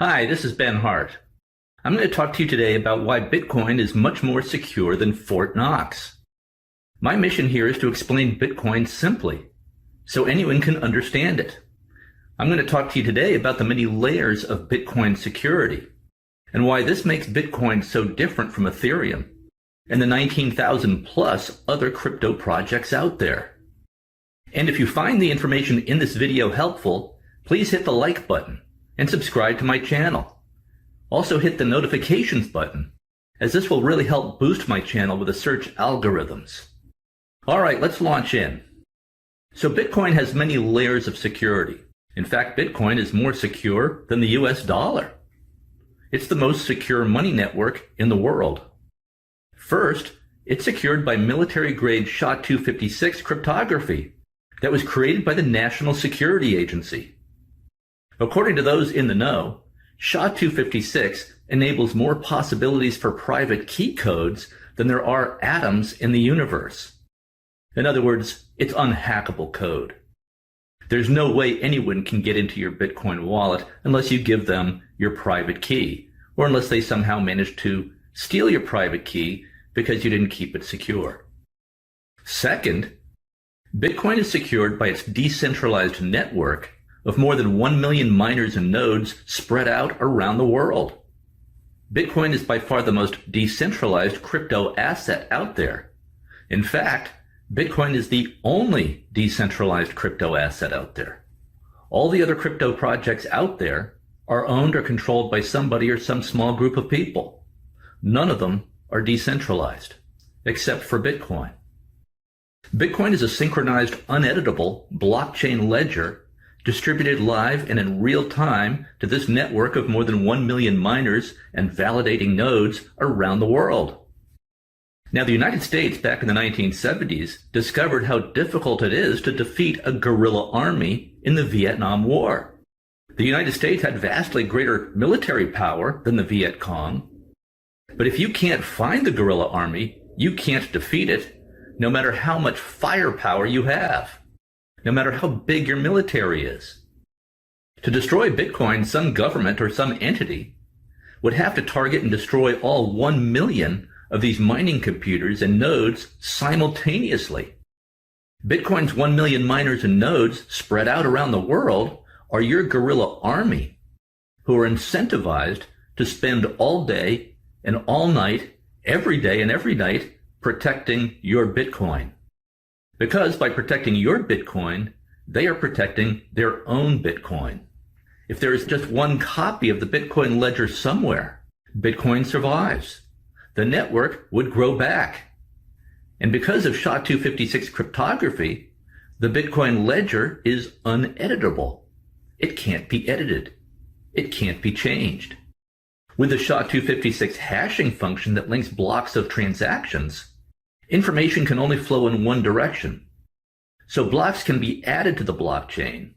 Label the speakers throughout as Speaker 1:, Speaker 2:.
Speaker 1: Hi, this is Ben Hart. I'm going to talk to you today about why Bitcoin is much more secure than Fort Knox. My mission here is to explain Bitcoin simply, so anyone can understand it. I'm going to talk to you today about the many layers of Bitcoin security, and why this makes Bitcoin so different from Ethereum and the 19,000 plus other crypto projects out there. And if you find the information in this video helpful, please hit the like button and subscribe to my channel. Also hit the notifications button, as this will really help boost my channel with the search algorithms. Alright, let's launch in. So Bitcoin has many layers of security. In fact, Bitcoin is more secure than the US dollar. It's the most secure money network in the world. First, it's secured by military-grade SHA-256 cryptography that was created by the National Security Agency. According to those in the know, SHA-256 enables more possibilities for private key codes than there are atoms in the universe. In other words, it's unhackable code. There's no way anyone can get into your Bitcoin wallet unless you give them your private key, or unless they somehow manage to steal your private key because you didn't keep it secure. Second, Bitcoin is secured by its decentralized network of more than 1 million miners and nodes spread out around the world. Bitcoin is by far the most decentralized crypto asset out there. In fact, Bitcoin is the only decentralized crypto asset out there. All the other crypto projects out there are owned or controlled by somebody or some small group of people. None of them are decentralized, except for Bitcoin. Bitcoin is a synchronized, uneditable blockchain ledger distributed live and in real time to this network of more than 1 million miners and validating nodes around the world. Now, the United States back in the 1970s discovered how difficult it is to defeat a guerrilla army in the Vietnam War. The United States had vastly greater military power than the Viet Cong, but if you can't find the guerrilla army, you can't defeat it, no matter how much firepower you have, no matter how big your military is. To destroy Bitcoin, some government or some entity would have to target and destroy all 1 million of these mining computers and nodes simultaneously. Bitcoin's 1 million miners and nodes spread out around the world are your guerrilla army, who are incentivized to spend all day and all night, every day and every night, protecting your Bitcoin. Because by protecting your Bitcoin, they are protecting their own Bitcoin. If there is just one copy of the Bitcoin ledger somewhere, Bitcoin survives. The network would grow back. And because of SHA-256 cryptography, the Bitcoin ledger is uneditable. It can't be edited. It can't be changed. With the SHA-256 hashing function that links blocks of transactions, information can only flow in one direction. So blocks can be added to the blockchain,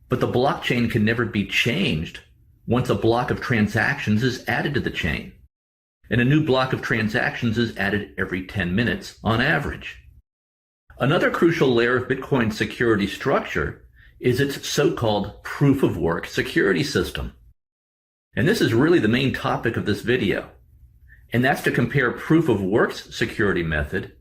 Speaker 1: but the blockchain can never be changed once a block of transactions is added to the chain. And a new block of transactions is added every 10 minutes on average. Another crucial layer of Bitcoin's security structure is its so-called proof-of-work security system. And this is really the main topic of this video. And that's to compare proof-of-work's security method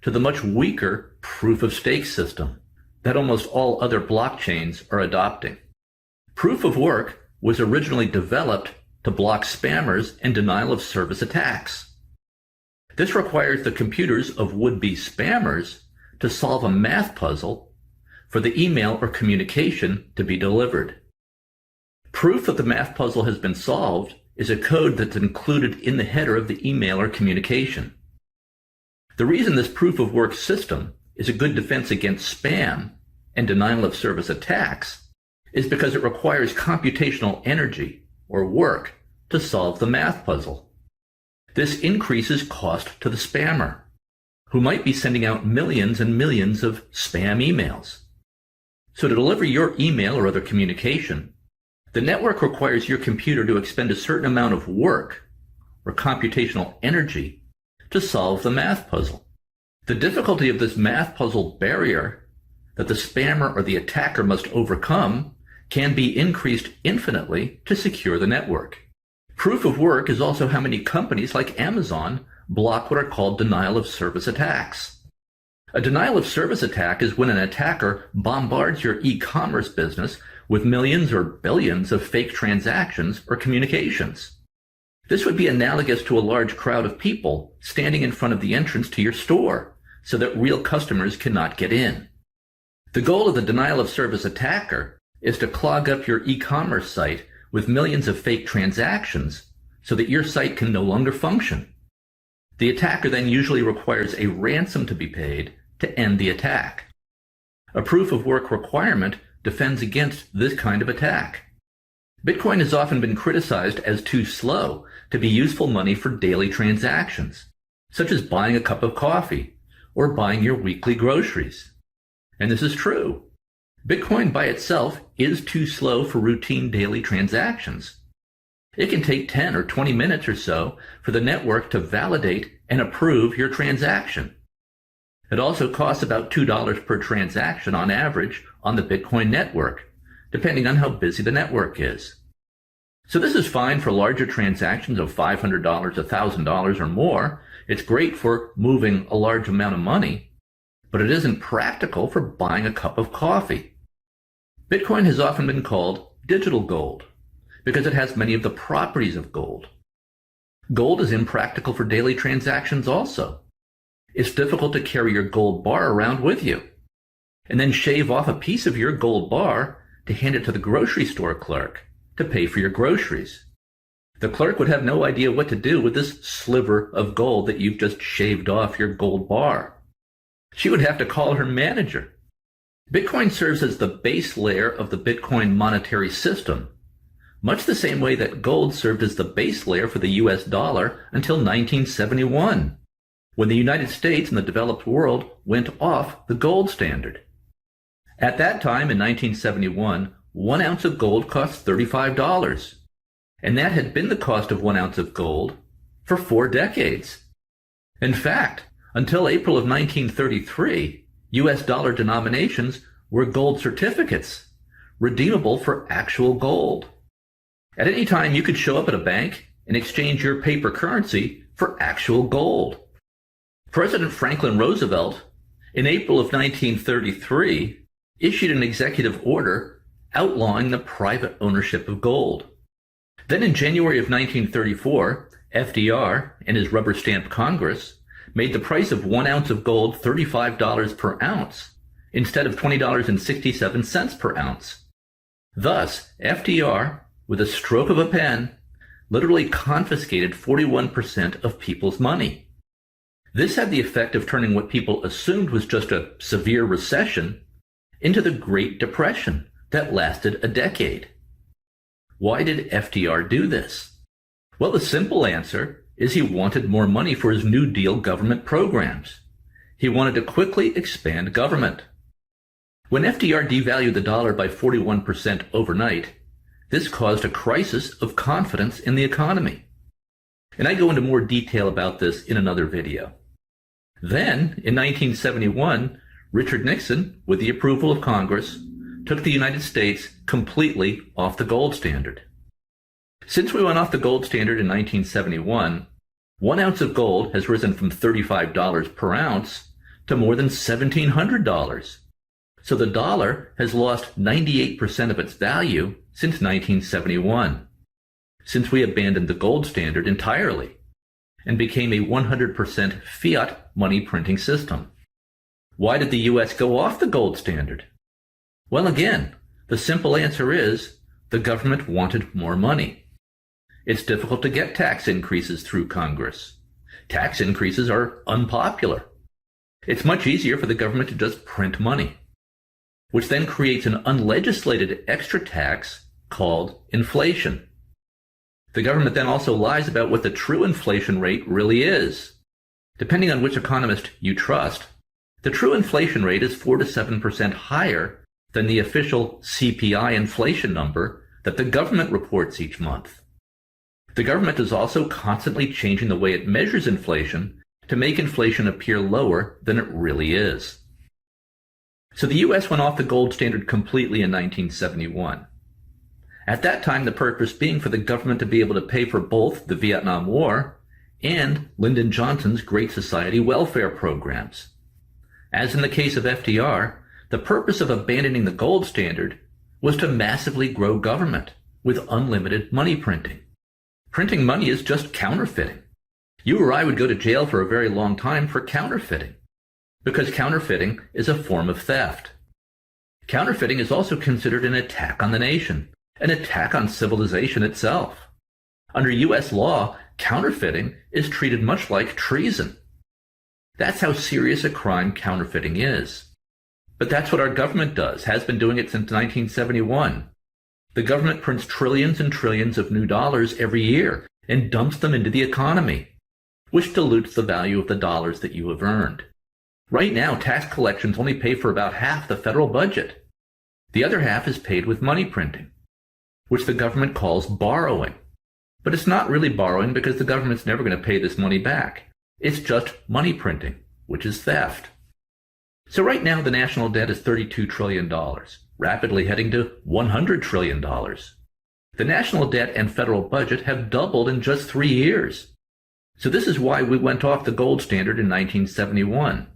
Speaker 1: to the much weaker proof-of-stake system that almost all other blockchains are adopting. Proof-of-work was originally developed to block spammers and denial-of-service attacks. This requires the computers of would-be spammers to solve a math puzzle for the email or communication to be delivered. Proof that the math puzzle has been solved is a code that's included in the header of the email or communication. The reason this proof-of-work system is a good defense against spam and denial-of-service attacks is because it requires computational energy or work to solve the math puzzle. This increases cost to the spammer, who might be sending out millions and millions of spam emails. So to deliver your email or other communication, the network requires your computer to expend a certain amount of work or computational energy to solve the math puzzle. The difficulty of this math puzzle barrier that the spammer or the attacker must overcome can be increased infinitely to secure the network. Proof of work is also how many companies like Amazon block what are called denial of service attacks. A denial of service attack is when an attacker bombards your e-commerce business with millions or billions of fake transactions or communications. This would be analogous to a large crowd of people standing in front of the entrance to your store so that real customers cannot get in. The goal of the denial of service attacker is to clog up your e-commerce site with millions of fake transactions so that your site can no longer function. The attacker then usually requires a ransom to be paid to end the attack. A proof of work requirement defends against this kind of attack. Bitcoin has often been criticized as too slow to be useful money for daily transactions, such as buying a cup of coffee or buying your weekly groceries. And this is true. Bitcoin by itself is too slow for routine daily transactions. It can take 10 or 20 minutes or so for the network to validate and approve your transaction. It also costs about $2 per transaction on average on the Bitcoin network, depending on how busy the network is. So this is fine for larger transactions of $500, $1,000 or more. It's great for moving a large amount of money, but it isn't practical for buying a cup of coffee. Bitcoin has often been called digital gold because it has many of the properties of gold. Gold is impractical for daily transactions also. It's difficult to carry your gold bar around with you and then shave off a piece of your gold bar to hand it to the grocery store clerk to pay for your groceries. The clerk would have no idea what to do with this sliver of gold that you've just shaved off your gold bar. She would have to call her manager. Bitcoin serves as the base layer of the Bitcoin monetary system, much the same way that gold served as the base layer for the US dollar until 1971, when the United States and the developed world went off the gold standard. At that time, in 1971, 1 ounce of gold cost $35, and that had been the cost of 1 ounce of gold for 4 decades. In fact, until April of 1933, US dollar denominations were gold certificates, redeemable for actual gold. At any time, you could show up at a bank and exchange your paper currency for actual gold. President Franklin Roosevelt, in April of 1933, issued an executive order outlawing the private ownership of gold. Then in January of 1934, FDR and his rubber-stamped Congress made the price of 1 ounce of gold $35 per ounce instead of $20.67 per ounce. Thus, FDR, with a stroke of a pen, literally confiscated 41% of people's money. This had the effect of turning what people assumed was just a severe recession into the Great Depression that lasted a decade. Why did FDR do this? Well, the simple answer is he wanted more money for his New Deal government programs. He wanted to quickly expand government. When FDR devalued the dollar by 41% overnight, this caused a crisis of confidence in the economy. And I go into more detail about this in another video. Then, in 1971, Richard Nixon, with the approval of Congress, took the United States completely off the gold standard. Since we went off the gold standard in 1971, 1 ounce of gold has risen from $35 per ounce to more than $1,700. So the dollar has lost 98% of its value since 1971, since we abandoned the gold standard entirely and became a 100% fiat money printing system. Why did the U.S. go off the gold standard? Well, again, the simple answer is the government wanted more money. It's difficult to get tax increases through Congress. Tax increases are unpopular. It's much easier for the government to just print money, which then creates an unlegislated extra tax called inflation. The government then also lies about what the true inflation rate really is. Depending on which economist you trust, the true inflation rate is 4 to 7% higher than the official CPI inflation number that the government reports each month. The government is also constantly changing the way it measures inflation to make inflation appear lower than it really is. So the U.S. went off the gold standard completely in 1971. At that time, the purpose being for the government to be able to pay for both the Vietnam War and Lyndon Johnson's Great Society welfare programs. As in the case of FDR, the purpose of abandoning the gold standard was to massively grow government with unlimited money printing. Printing money is just counterfeiting. You or I would go to jail for a very long time for counterfeiting, because counterfeiting is a form of theft. Counterfeiting is also considered an attack on the nation, an attack on civilization itself. Under U.S. law, counterfeiting is treated much like treason. That's how serious a crime counterfeiting is. But that's what our government does, has been doing it since 1971. The government prints trillions and trillions of new dollars every year and dumps them into the economy, which dilutes the value of the dollars that you have earned. Right now, tax collections only pay for about half the federal budget. The other half is paid with money printing, which the government calls borrowing. But it's not really borrowing because the government's never going to pay this money back. It's just money printing, which is theft. So right now, the national debt is $32 trillion, rapidly heading to $100 trillion. The national debt and federal budget have doubled in just 3 years. So this is why we went off the gold standard in 1971.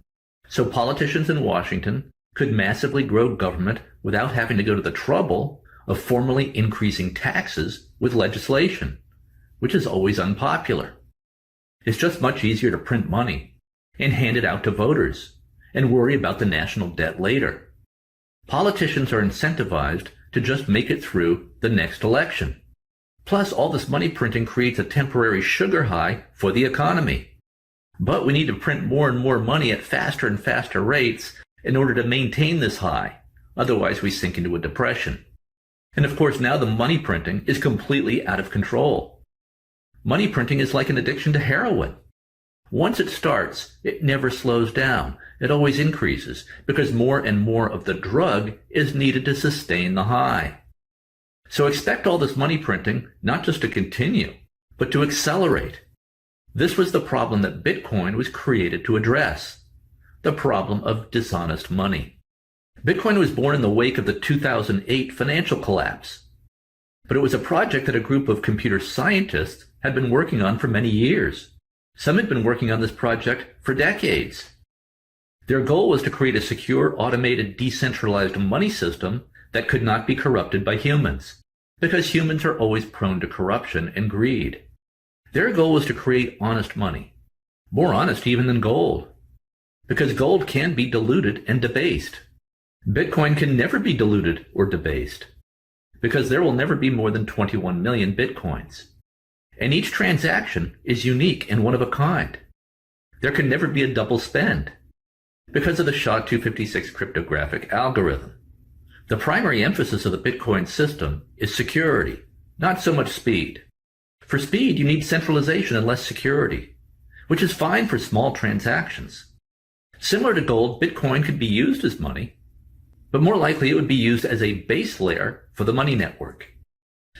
Speaker 1: So politicians in Washington could massively grow government without having to go to the trouble of formally increasing taxes with legislation, which is always unpopular. It's just much easier to print money and hand it out to voters and worry about the national debt later. Politicians are incentivized to just make it through the next election. Plus, all this money printing creates a temporary sugar high for the economy. But we need to print more and more money at faster and faster rates in order to maintain this high. Otherwise, we sink into a depression. And of course, now the money printing is completely out of control. Money printing is like an addiction to heroin. Once it starts, it never slows down. It always increases because more and more of the drug is needed to sustain the high. So expect all this money printing not just to continue, but to accelerate. This was the problem that Bitcoin was created to address, the problem of dishonest money. Bitcoin was born in the wake of the 2008 financial collapse, but it was a project that a group of computer scientists had been working on for many years. Some had been working on this project for decades. Their goal was to create a secure, automated, decentralized money system that could not be corrupted by humans, because humans are always prone to corruption and greed. Their goal was to create honest money, more honest even than gold, because gold can be diluted and debased. Bitcoin can never be diluted or debased, because there will never be more than 21 million Bitcoins. And each transaction is unique and one of a kind. There can never be a double spend, because of the SHA-256 cryptographic algorithm. The primary emphasis of the Bitcoin system is security, not so much speed. For speed, you need centralization and less security, which is fine for small transactions. Similar to gold, Bitcoin could be used as money, but more likely it would be used as a base layer for the money network.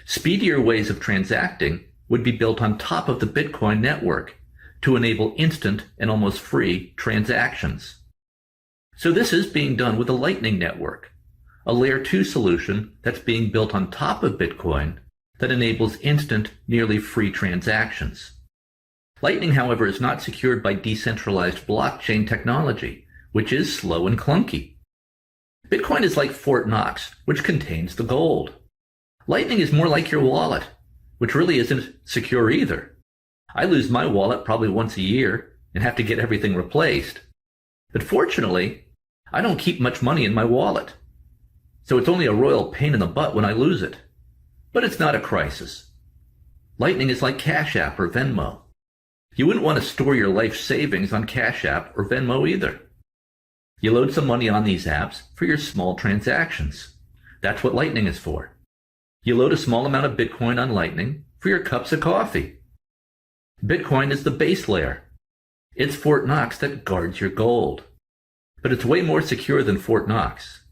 Speaker 1: Speedier ways of transacting would be built on top of the Bitcoin network to enable instant and almost free transactions. So this is being done with the Lightning Network, a Layer 2 solution that's being built on top of Bitcoin that enables instant, nearly free transactions. Lightning, however, is not secured by decentralized blockchain technology, which is slow and clunky. Bitcoin is like Fort Knox, which contains the gold. Lightning is more like your wallet, which really isn't secure either. I lose my wallet probably once a year and have to get everything replaced. But fortunately, I don't keep much money in my wallet, so it's only a royal pain in the butt when I lose it. But it's not a crisis. Lightning is like Cash App or Venmo. You wouldn't want to store your life savings on Cash App or Venmo either. You load some money on these apps for your small transactions. That's what Lightning is for. You load a small amount of Bitcoin on Lightning for your cups of coffee. Bitcoin is the base layer. It's Fort Knox that guards your gold. But it's way more secure than Fort Knox,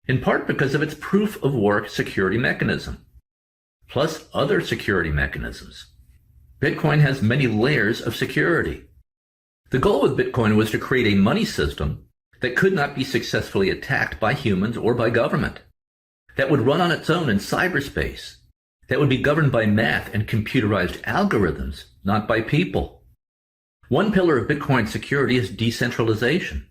Speaker 1: in part because of its proof-of-work security mechanism, plus other security mechanisms. Bitcoin has many layers of security. The goal with Bitcoin was to create a money system that could not be successfully attacked by humans or by government. that would run on its own in cyberspace, that would be governed by math and computerized algorithms, not by people. One pillar of Bitcoin security is decentralization.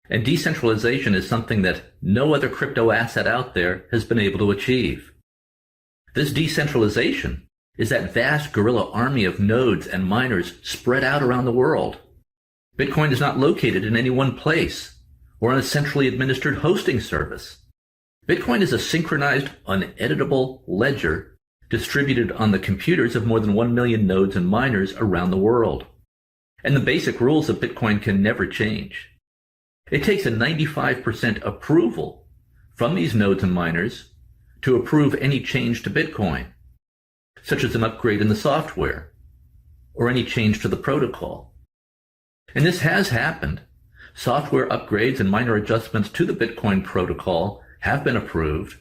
Speaker 1: And decentralization is something that no other crypto asset out there has been able to achieve. This decentralization is that vast guerrilla army of nodes and miners spread out around the world. Bitcoin is not located in any one place or on a centrally administered hosting service. Bitcoin is a synchronized, uneditable ledger distributed on the computers of more than 1 million nodes and miners around the world. And the basic rules of Bitcoin can never change. It takes a 95% approval from these nodes and miners to approve any change to Bitcoin, such as an upgrade in the software or any change to the protocol. And this has happened. Software upgrades and minor adjustments to the Bitcoin protocol have been approved,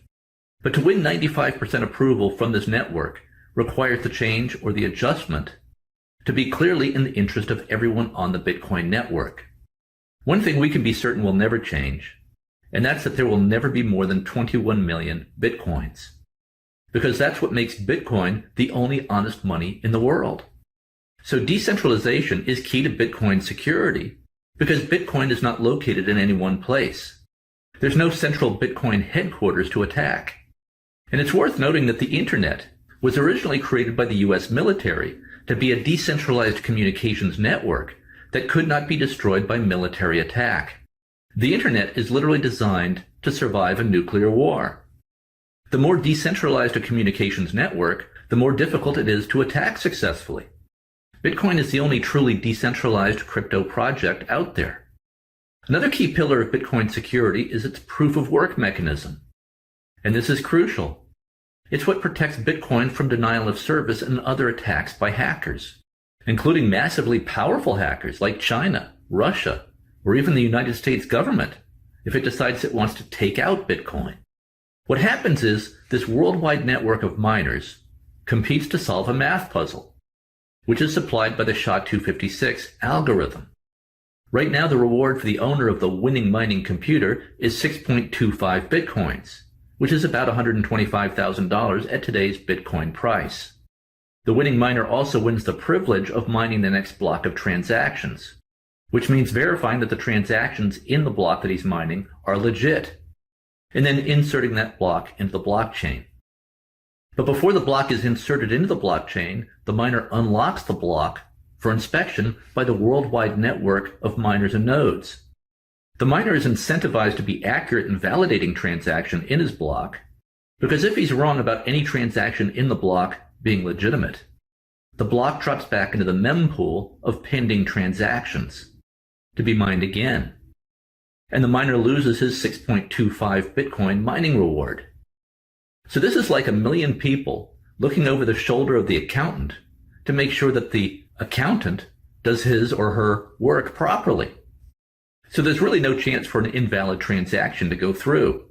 Speaker 1: but to win 95% approval from this network requires the change or the adjustment to be clearly in the interest of everyone on the Bitcoin network. One thing we can be certain will never change, and that's that there will never be more than 21 million Bitcoins, because that's what makes Bitcoin the only honest money in the world. So decentralization is key to Bitcoin security because Bitcoin is not located in any one place. There's no central Bitcoin headquarters to attack. And it's worth noting that the internet was originally created by the US military to be a decentralized communications network that could not be destroyed by military attack. The internet is literally designed to survive a nuclear war. The more decentralized a communications network, the more difficult it is to attack successfully. Bitcoin is the only truly decentralized crypto project out there. Another key pillar of Bitcoin security is its proof-of-work mechanism. And this is crucial. It's what protects Bitcoin from denial of service and other attacks by hackers, including massively powerful hackers like China, Russia, or even the United States government, if it decides it wants to take out Bitcoin. What happens is this worldwide network of miners competes to solve a math puzzle, which is supplied by the SHA-256 algorithm. Right now, the reward for the owner of the winning mining computer is 6.25 Bitcoins, which is about $125,000 at today's Bitcoin price. The winning miner also wins the privilege of mining the next block of transactions, which means verifying that the transactions in the block that he's mining are legit, and then inserting that block into the blockchain. But before the block is inserted into the blockchain, the miner unlocks the block for inspection by the worldwide network of miners and nodes. The miner is incentivized to be accurate in validating transaction in his block, because if he's wrong about any transaction in the block being legitimate, the block drops back into the mempool of pending transactions to be mined again, and the miner loses his 6.25 Bitcoin mining reward. So this is like a million people looking over the shoulder of the accountant to make sure that the accountant does his or her work properly. So there's really no chance for an invalid transaction to go through.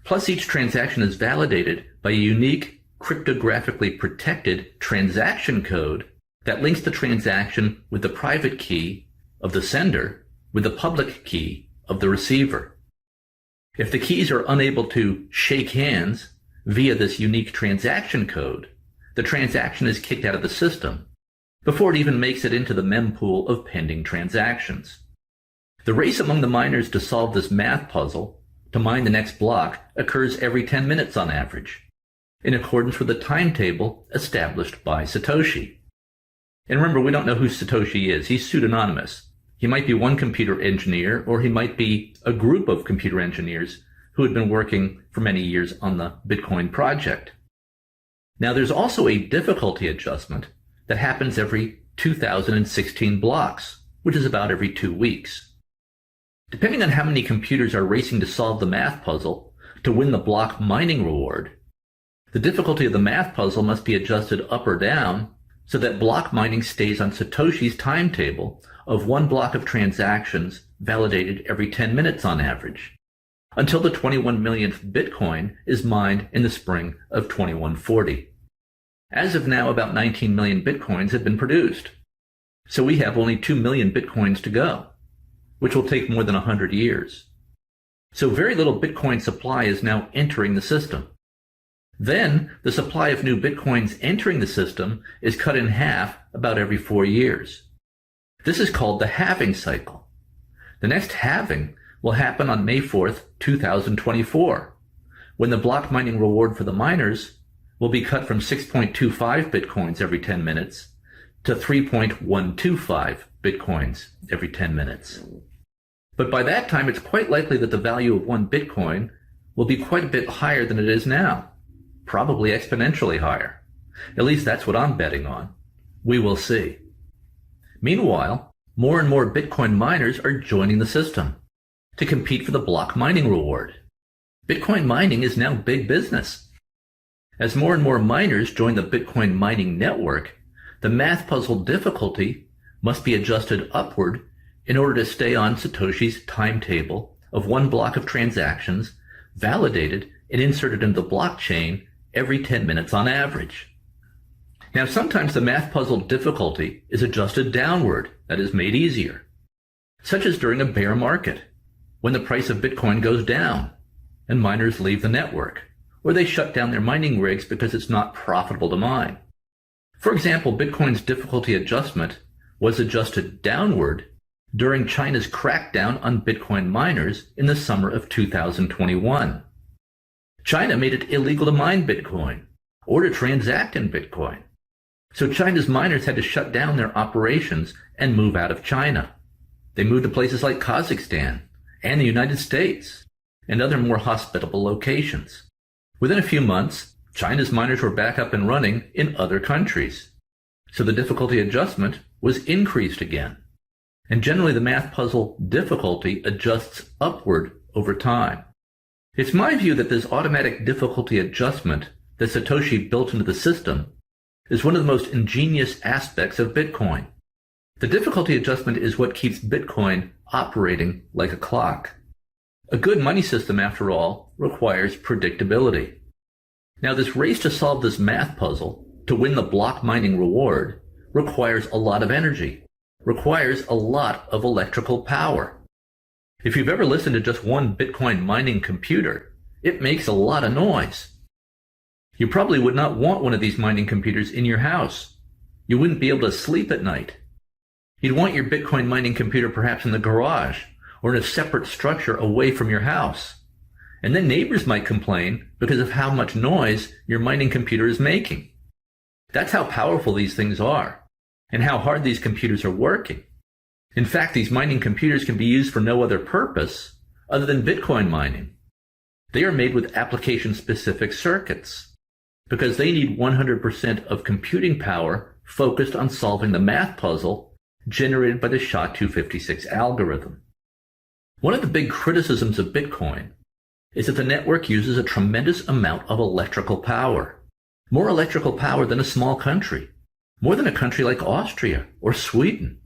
Speaker 1: Plus, each transaction is validated by a unique, cryptographically protected transaction code that links the transaction with the private key of the sender with the public key of the receiver. If the keys are unable to shake hands via this unique transaction code, the transaction is kicked out of the system before it even makes it into the mempool of pending transactions. The race among the miners to solve this math puzzle, to mine the next block, occurs every 10 minutes on average, in accordance with the timetable established by Satoshi. And remember, we don't know who Satoshi is. He's pseudonymous. He might be one computer engineer, or he might be a group of computer engineers who had been working for many years on the Bitcoin project. Now, there's also a difficulty adjustment that happens every 2016 blocks, which is about every 2 weeks. Depending on how many computers are racing to solve the math puzzle to win the block mining reward, the difficulty of the math puzzle must be adjusted up or down so that block mining stays on Satoshi's timetable of one block of transactions validated every 10 minutes on average, until the 21 millionth Bitcoin is mined in the spring of 2140. As of now, about 19 million Bitcoins have been produced, so we have only 2 million Bitcoins to go, which will take more than 100 years. So very little Bitcoin supply is now entering the system. Then the supply of new Bitcoins entering the system is cut in half about every 4 years. This is called the halving cycle. The next halving will happen on May 4th, 2024, when the block mining reward for the miners will be cut from 6.25 Bitcoins every 10 minutes to 3.125 Bitcoins every 10 minutes. But by that time, it's quite likely that the value of one Bitcoin will be quite a bit higher than it is now, probably exponentially higher. At least that's what I'm betting on. We will see. Meanwhile, more and more Bitcoin miners are joining the system to compete for the block mining reward. Bitcoin mining is now big business. As more and more miners join the Bitcoin mining network, the math puzzle difficulty must be adjusted upward in order to stay on Satoshi's timetable of one block of transactions validated and inserted into the blockchain every 10 minutes on average. Now, sometimes the math puzzle difficulty is adjusted downward, that is made easier, such as during a bear market, when the price of Bitcoin goes down and miners leave the network, or they shut down their mining rigs because it's not profitable to mine. For example, Bitcoin's difficulty adjustment was adjusted downward during China's crackdown on Bitcoin miners in the summer of 2021. China made it illegal to mine Bitcoin or to transact in Bitcoin. So China's miners had to shut down their operations and move out of China. They moved to places like Kazakhstan and the United States and other more hospitable locations. Within a few months, China's miners were back up and running in other countries. So the difficulty adjustment was increased again. And generally the math puzzle difficulty adjusts upward over time. It's my view that this automatic difficulty adjustment that Satoshi built into the system is one of the most ingenious aspects of Bitcoin. The difficulty adjustment is what keeps Bitcoin operating like a clock. A good money system, after all, requires predictability. Now, this race to solve this math puzzle, to win the block mining reward, requires a lot of energy, requires a lot of electrical power. If you've ever listened to just one Bitcoin mining computer, it makes a lot of noise. You probably would not want one of these mining computers in your house. You wouldn't be able to sleep at night. You'd want your Bitcoin mining computer perhaps in the garage or in a separate structure away from your house. And then neighbors might complain because of how much noise your mining computer is making. That's how powerful these things are and how hard these computers are working. In fact, these mining computers can be used for no other purpose other than Bitcoin mining. They are made with application-specific circuits because they need 100% of computing power focused on solving the math puzzle generated by the SHA-256 algorithm. One of the big criticisms of Bitcoin is that the network uses a tremendous amount of electrical power, more electrical power than a small country, more than a country like Austria or Sweden.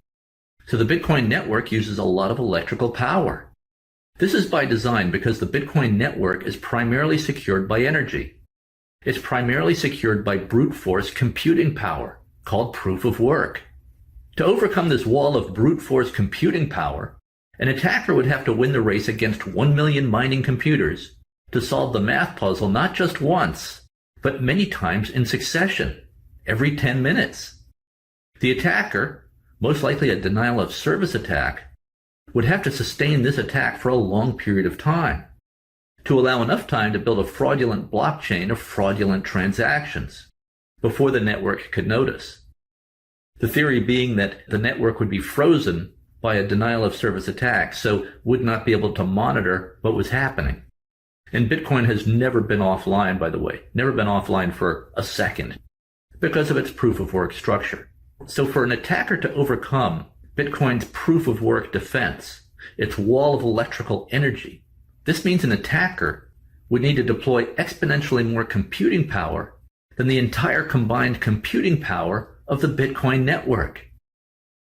Speaker 1: So the Bitcoin network uses a lot of electrical power. This is by design because the Bitcoin network is primarily secured by energy. It's primarily secured by brute force computing power, called proof of work. To overcome this wall of brute force computing power, an attacker would have to win the race against 1 million mining computers to solve the math puzzle not just once, but many times in succession, every 10 minutes. The attacker, most likely a denial of service attack, would have to sustain this attack for a long period of time to allow enough time to build a fraudulent blockchain of fraudulent transactions before the network could notice. The theory being that the network would be frozen by a denial of service attack, so would not be able to monitor what was happening. And Bitcoin has never been offline, by the way, never been offline for a second because of its proof of work structure. So for an attacker to overcome Bitcoin's proof of work defense, its wall of electrical energy, this means an attacker would need to deploy exponentially more computing power than the entire combined computing power of the Bitcoin network.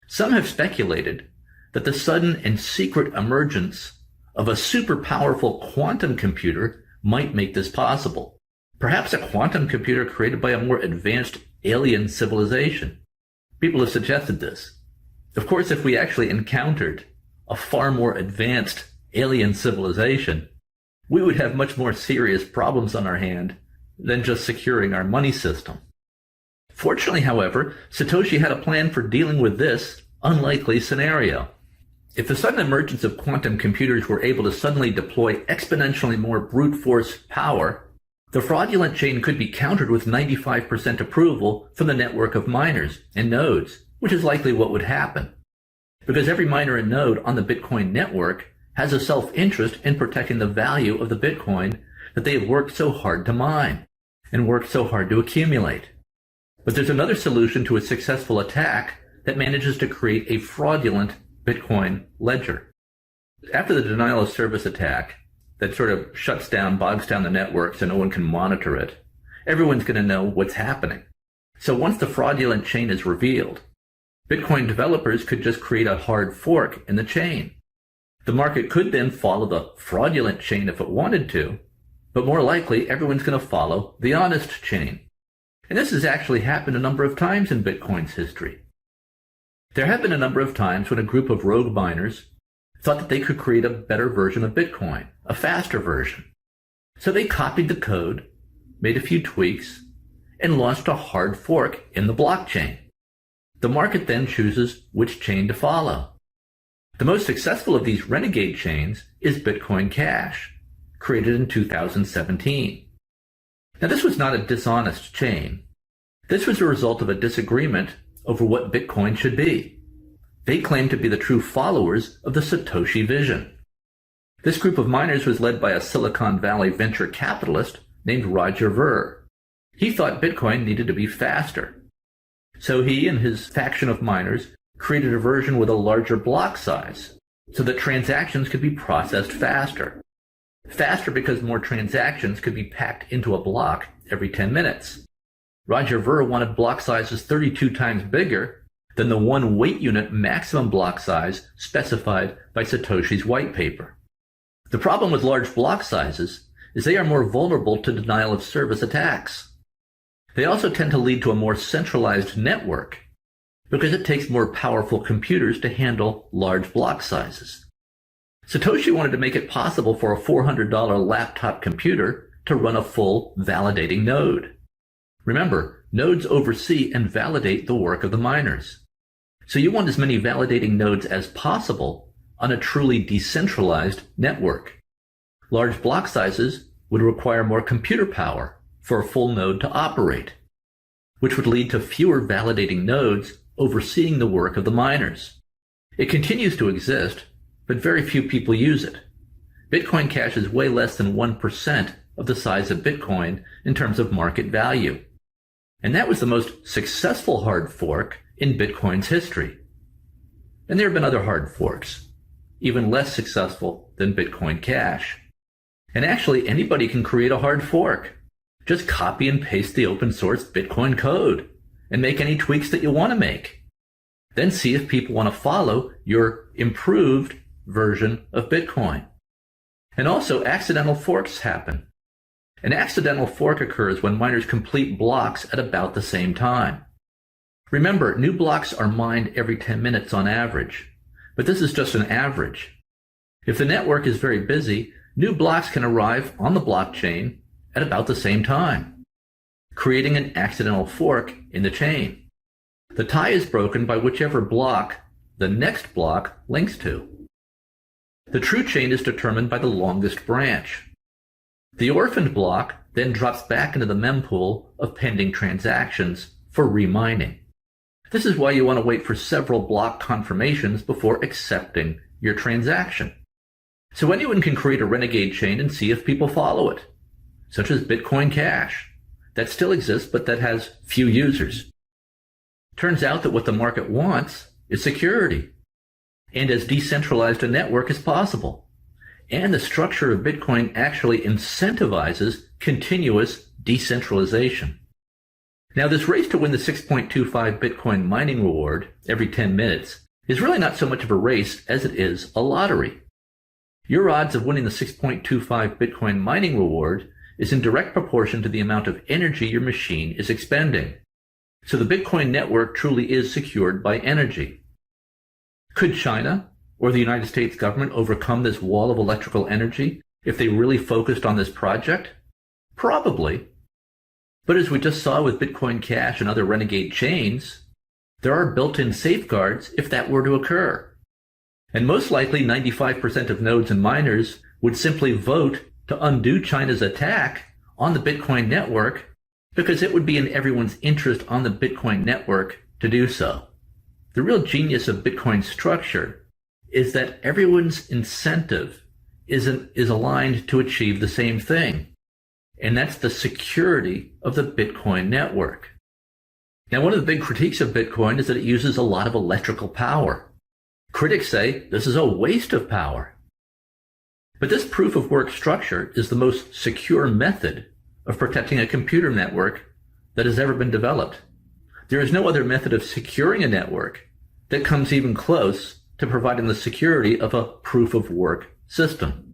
Speaker 1: Some have speculated that the sudden and secret emergence of a super powerful quantum computer might make this possible. Perhaps a quantum computer created by a more advanced alien civilization. People have suggested this. Of course, if we actually encountered a far more advanced alien civilization, we would have much more serious problems on our hand than just securing our money system. Fortunately, however, Satoshi had a plan for dealing with this unlikely scenario. If the sudden emergence of quantum computers were able to suddenly deploy exponentially more brute force power, the fraudulent chain could be countered with 95% approval from the network of miners and nodes, which is likely what would happen. Because every miner and node on the Bitcoin network has a self-interest in protecting the value of the Bitcoin that they have worked so hard to mine and worked so hard to accumulate. But there's another solution to a successful attack that manages to create a fraudulent Bitcoin ledger. After the denial of service attack that sort of shuts down, bogs down the network so no one can monitor it, everyone's going to know what's happening. So once the fraudulent chain is revealed, Bitcoin developers could just create a hard fork in the chain. The market could then follow the fraudulent chain if it wanted to, but more likely everyone's going to follow the honest chain. And this has actually happened a number of times in Bitcoin's history. There have been a number of times when a group of rogue miners thought that they could create a better version of Bitcoin, a faster version. So they copied the code, made a few tweaks, and launched a hard fork in the blockchain. The market then chooses which chain to follow. The most successful of these renegade chains is Bitcoin Cash, created in 2017. Now, this was not a dishonest chain. This was a result of a disagreement over what Bitcoin should be. They claimed to be the true followers of the Satoshi vision. This group of miners was led by a Silicon Valley venture capitalist named Roger Ver. He thought Bitcoin needed to be faster. So he and his faction of miners created a version with a larger block size so that transactions could be processed faster. Faster because more transactions could be packed into a block every 10 minutes. Roger Ver wanted block sizes 32 times bigger than the 1 weight unit maximum block size specified by Satoshi's white paper. The problem with large block sizes is they are more vulnerable to denial of service attacks. They also tend to lead to a more centralized network because it takes more powerful computers to handle large block sizes. Satoshi wanted to make it possible for a $400 laptop computer to run a full validating node. Remember, nodes oversee and validate the work of the miners. So you want as many validating nodes as possible on a truly decentralized network. Large block sizes would require more computer power for a full node to operate, which would lead to fewer validating nodes overseeing the work of the miners. It continues to exist, but very few people use it. Bitcoin Cash is way less than 1% of the size of Bitcoin in terms of market value. And that was the most successful hard fork in Bitcoin's history. And there have been other hard forks, even less successful than Bitcoin Cash. And actually, anybody can create a hard fork. Just copy and paste the open source Bitcoin code and make any tweaks that you want to make. Then see if people want to follow your improved version of Bitcoin. And also, accidental forks happen. An accidental fork occurs when miners complete blocks at about the same time. Remember, new blocks are mined every 10 minutes on average, but this is just an average. If the network is very busy, new blocks can arrive on the blockchain at about the same time, creating an accidental fork in the chain. The tie is broken by whichever block the next block links to. The true chain is determined by the longest branch. The orphaned block then drops back into the mempool of pending transactions for remining. This is why you want to wait for several block confirmations before accepting your transaction. So anyone can create a renegade chain and see if people follow it, such as Bitcoin Cash. That still exists, but that has few users. Turns out that what the market wants is security, and as decentralized a network as possible. And the structure of Bitcoin actually incentivizes continuous decentralization. Now, this race to win the 6.25 Bitcoin mining reward every 10 minutes is really not so much of a race as it is a lottery. Your odds of winning the 6.25 Bitcoin mining reward is in direct proportion to the amount of energy your machine is expending. So the Bitcoin network truly is secured by energy. Could China or the United States government overcome this wall of electrical energy if they really focused on this project? Probably. But as we just saw with Bitcoin Cash and other renegade chains, there are built-in safeguards if that were to occur. And most likely 95% of nodes and miners would simply vote to undo China's attack on the Bitcoin network because it would be in everyone's interest on the Bitcoin network to do so. The real genius of Bitcoin's structure is that everyone's incentive is aligned to achieve the same thing, and that's the security of the Bitcoin network. Now, one of the big critiques of Bitcoin is that it uses a lot of electrical power. Critics say this is a waste of power. But this proof-of-work structure is the most secure method of protecting a computer network that has ever been developed. There is no other method of securing a network that comes even close to providing the security of a proof-of-work system.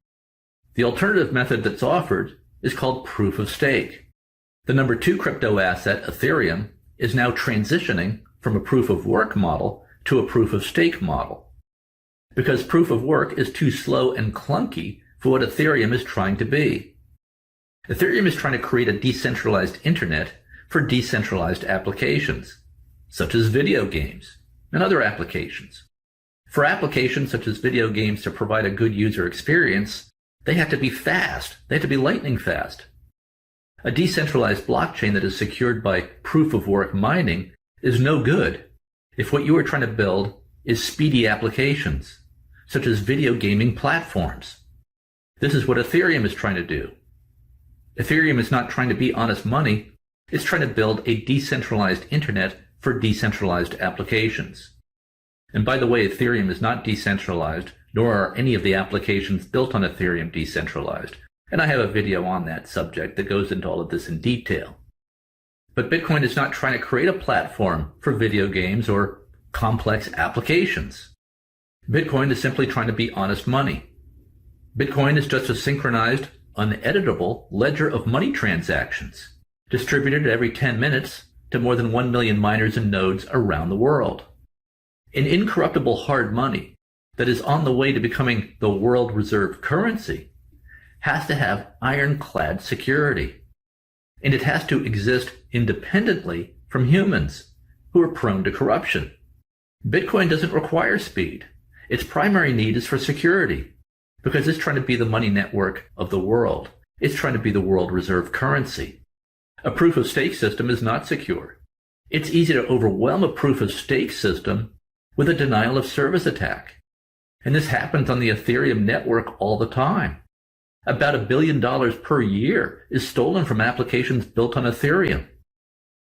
Speaker 1: The alternative method that's offered is called proof of stake. The number 2 crypto asset, Ethereum, is now transitioning from a proof-of-work model to a proof-of-stake model, because proof of work is too slow and clunky for what Ethereum is trying to be. Ethereum is trying to create a decentralized internet for decentralized applications, such as video games and other applications. For applications such as video games to provide a good user experience, they have to be fast. They have to be lightning fast. A decentralized blockchain that is secured by proof of work mining is no good if what you are trying to build is speedy applications, such as video gaming platforms. This is what Ethereum is trying to do. Ethereum is not trying to be honest money, it's trying to build a decentralized internet for decentralized applications. And by the way, Ethereum is not decentralized, nor are any of the applications built on Ethereum decentralized. And I have a video on that subject that goes into all of this in detail. But Bitcoin is not trying to create a platform for video games or complex applications. Bitcoin is simply trying to be honest money. Bitcoin is just a synchronized, uneditable ledger of money transactions, distributed every 10 minutes to more than 1 million miners and nodes around the world. An incorruptible hard money that is on the way to becoming the world reserve currency has to have ironclad security, and it has to exist independently from humans who are prone to corruption. Bitcoin doesn't require speed. Its primary need is for security, because it's trying to be the money network of the world. It's trying to be the world reserve currency. A proof-of-stake system is not secure. It's easy to overwhelm a proof-of-stake system with a denial-of-service attack. And this happens on the Ethereum network all the time. About $1 billion per year is stolen from applications built on Ethereum,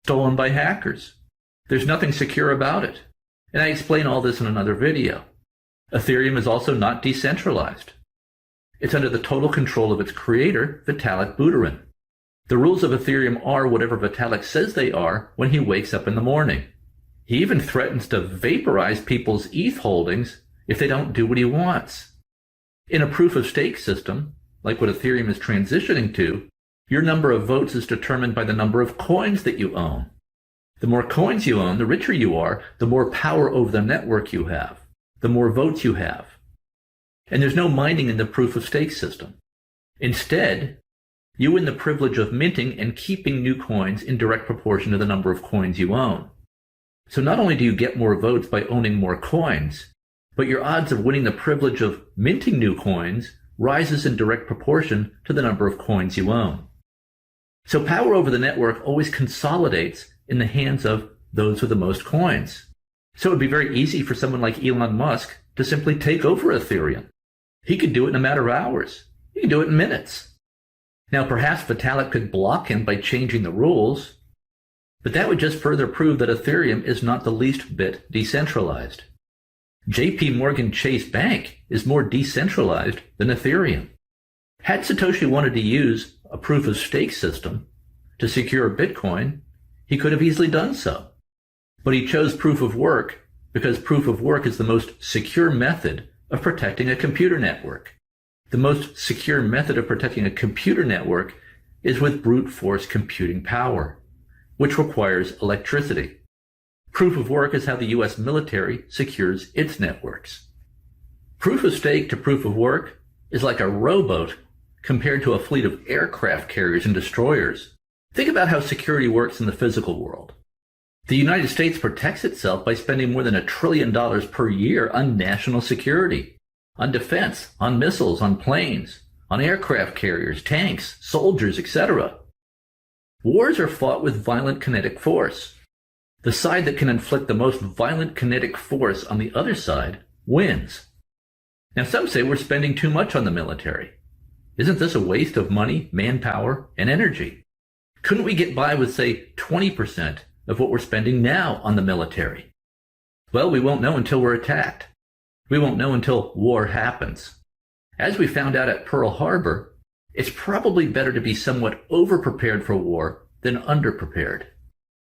Speaker 1: stolen by hackers. There's nothing secure about it. And I explain all this in another video. Ethereum is also not decentralized. It's under the total control of its creator, Vitalik Buterin. The rules of Ethereum are whatever Vitalik says they are when he wakes up in the morning. He even threatens to vaporize people's ETH holdings if they don't do what he wants. In a proof-of-stake system, like what Ethereum is transitioning to, your number of votes is determined by the number of coins that you own. The more coins you own, the richer you are, the more power over the network you have, the more votes you have. And there's no mining in the proof-of-stake system. Instead, you win the privilege of minting and keeping new coins in direct proportion to the number of coins you own. So not only do you get more votes by owning more coins, but your odds of winning the privilege of minting new coins rises in direct proportion to the number of coins you own. So power over the network always consolidates in the hands of those with the most coins. So it would be very easy for someone like Elon Musk to simply take over Ethereum. He could do it in a matter of hours. He could do it in minutes. Now perhaps Vitalik could block him by changing the rules, but that would just further prove that Ethereum is not the least bit decentralized. JP Morgan Chase Bank is more decentralized than Ethereum. Had Satoshi wanted to use a proof-of-stake system to secure Bitcoin, he could have easily done so. But he chose proof-of-work because proof-of-work is the most secure method of protecting a computer network. The most secure method of protecting a computer network is with brute force computing power, which requires electricity. Proof of work is how the U.S. military secures its networks. Proof of stake to proof of work is like a rowboat compared to a fleet of aircraft carriers and destroyers. Think about how security works in the physical world. The United States protects itself by spending more than $1 trillion per year on national security, on defense, on missiles, on planes, on aircraft carriers, tanks, soldiers, etc. Wars are fought with violent kinetic force. The side that can inflict the most violent kinetic force on the other side wins. Now, some say we're spending too much on the military. Isn't this a waste of money, manpower, and energy? Couldn't we get by with, say, 20% of what we're spending now on the military? Well, we won't know until we're attacked. We won't know until war happens. As we found out at Pearl Harbor, it's probably better to be somewhat over-prepared for war than under-prepared.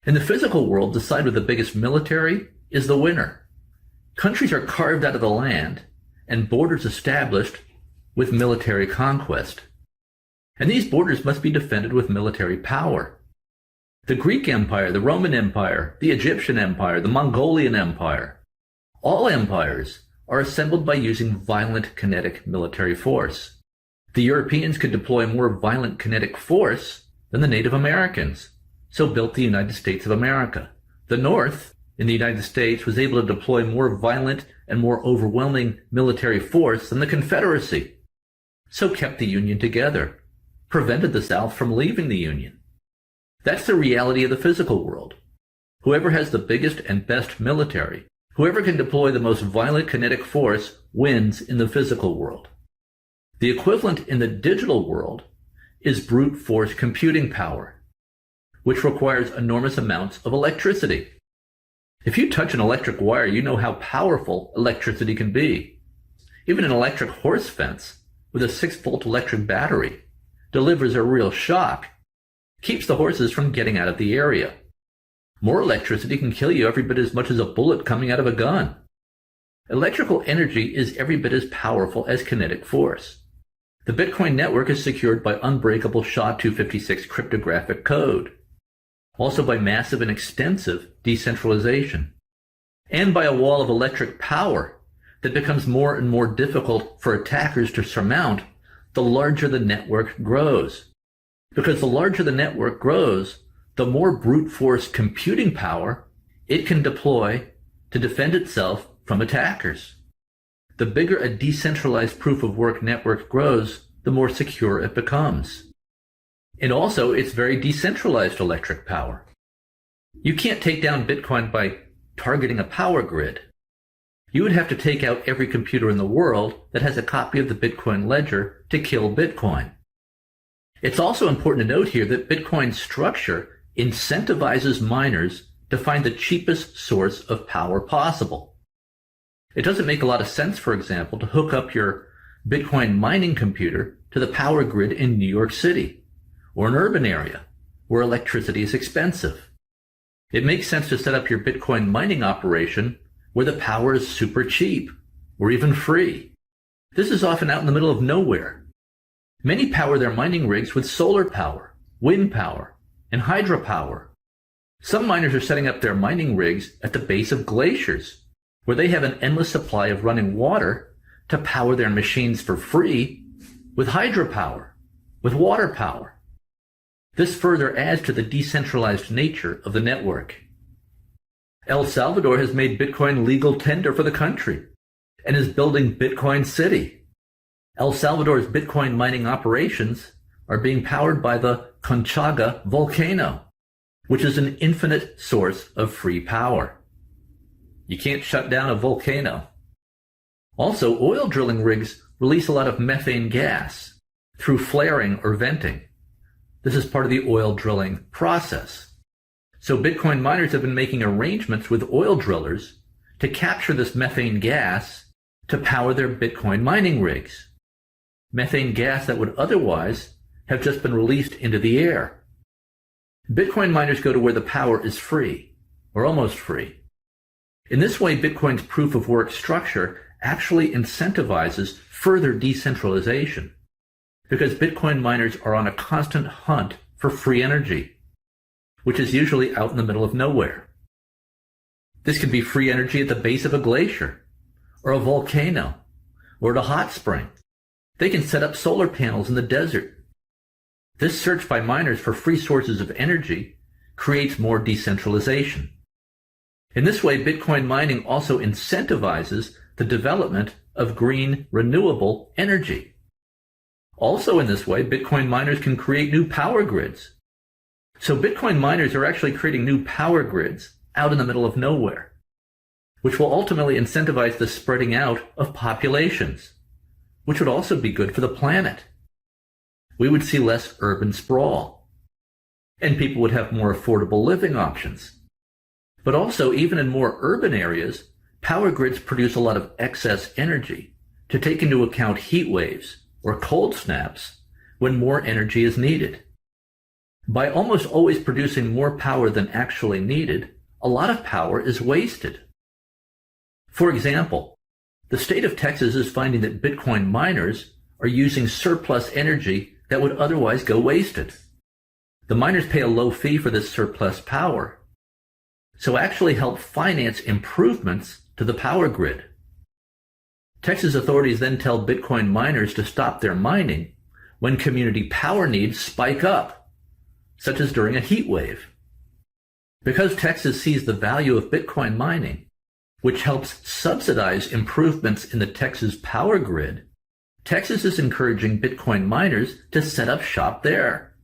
Speaker 1: In the physical world, the side with the biggest military is the winner. Countries are carved out of the land and borders established with military conquest. And these borders must be defended with military power. The Greek Empire, the Roman Empire, the Egyptian Empire, the Mongolian Empire, all empires are assembled by using violent kinetic military force. The Europeans could deploy more violent kinetic force than the Native Americans, so built the United States of America. The North, in the United States, was able to deploy more violent and more overwhelming military force than the Confederacy, so kept the Union together, prevented the South from leaving the Union. That's the reality of the physical world. Whoever has the biggest and best military, whoever can deploy the most violent kinetic force, wins in the physical world. The equivalent in the digital world is brute force computing power, which requires enormous amounts of electricity. If you touch an electric wire, you know how powerful electricity can be. Even an electric horse fence with a 6-volt electric battery delivers a real shock, keeps the horses from getting out of the area. More electricity can kill you every bit as much as a bullet coming out of a gun. Electrical energy is every bit as powerful as kinetic force. The Bitcoin network is secured by unbreakable SHA-256 cryptographic code, also by massive and extensive decentralization, and by a wall of electric power that becomes more and more difficult for attackers to surmount the larger the network grows. Because the larger the network grows, the more brute force computing power it can deploy to defend itself from attackers. The bigger a decentralized proof-of-work network grows, the more secure it becomes. And also, it's very decentralized electric power. You can't take down Bitcoin by targeting a power grid. You would have to take out every computer in the world that has a copy of the Bitcoin ledger to kill Bitcoin. It's also important to note here that Bitcoin's structure incentivizes miners to find the cheapest source of power possible. It doesn't make a lot of sense, for example, to hook up your Bitcoin mining computer to the power grid in New York City or an urban area where electricity is expensive. It makes sense to set up your Bitcoin mining operation where the power is super cheap or even free. This is often out in the middle of nowhere. Many power their mining rigs with solar power, wind power, and hydropower. Some miners are setting up their mining rigs at the base of glaciers, where they have an endless supply of running water to power their machines for free with hydropower, with water power. This further adds to the decentralized nature of the network. El Salvador has made Bitcoin legal tender for the country and is building Bitcoin City. El Salvador's Bitcoin mining operations are being powered by the Conchaga volcano, which is an infinite source of free power. You can't shut down a volcano. Also, oil drilling rigs release a lot of methane gas through flaring or venting. This is part of the oil drilling process. So Bitcoin miners have been making arrangements with oil drillers to capture this methane gas to power their Bitcoin mining rigs. Methane gas that would otherwise have just been released into the air. Bitcoin miners go to where the power is free, or almost free. In this way, Bitcoin's proof-of-work structure actually incentivizes further decentralization, because Bitcoin miners are on a constant hunt for free energy, which is usually out in the middle of nowhere. This can be free energy at the base of a glacier, or a volcano, or at a hot spring. They can set up solar panels in the desert. This search by miners for free sources of energy creates more decentralization. In this way, Bitcoin mining also incentivizes the development of green, renewable energy. Also in this way, Bitcoin miners can create new power grids. So Bitcoin miners are actually creating new power grids out in the middle of nowhere, which will ultimately incentivize the spreading out of populations, which would also be good for the planet. We would see less urban sprawl, and people would have more affordable living options. But also, even in more urban areas, power grids produce a lot of excess energy to take into account heat waves or cold snaps when more energy is needed. By almost always producing more power than actually needed, a lot of power is wasted. For example, the state of Texas is finding that Bitcoin miners are using surplus energy that would otherwise go wasted. The miners pay a low fee for this surplus power, so actually help finance improvements to the power grid. Texas authorities then tell Bitcoin miners to stop their mining when community power needs spike up, such as during a heat wave. Because Texas sees the value of Bitcoin mining, which helps subsidize improvements in the Texas power grid, Texas is encouraging Bitcoin miners to set up shop there.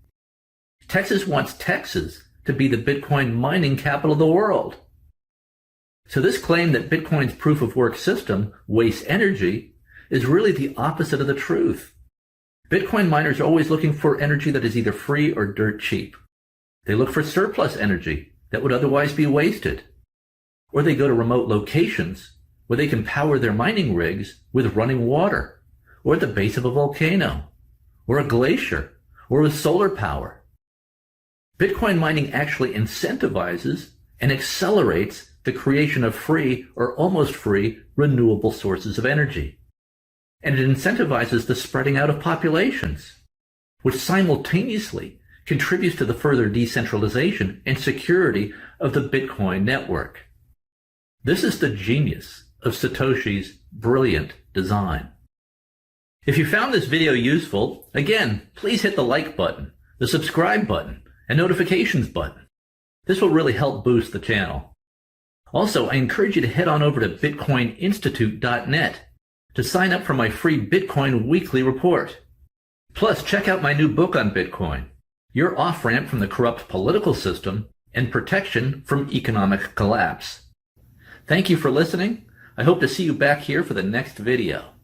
Speaker 1: Texas wants Texas to be the Bitcoin mining capital of the world. So this claim that Bitcoin's proof-of-work system wastes energy is really the opposite of the truth. Bitcoin miners are always looking for energy that is either free or dirt cheap. They look for surplus energy that would otherwise be wasted. Or they go to remote locations where they can power their mining rigs with running water, or at the base of a volcano, or a glacier, or with solar power. Bitcoin mining actually incentivizes and accelerates the creation of free or almost free renewable sources of energy. And it incentivizes the spreading out of populations, which simultaneously contributes to the further decentralization and security of the Bitcoin network. This is the genius of Satoshi's brilliant design. If you found this video useful, again, please hit the like button, the subscribe button, and notifications button. This will really help boost the channel. Also, I encourage you to head on over to bitcoininstitute.net to sign up for my free Bitcoin weekly report. Plus, check out my new book on Bitcoin, Your Off-Ramp from the Corrupt Political System and Protection from Economic Collapse. Thank you for listening. I hope to see you back here for the next video.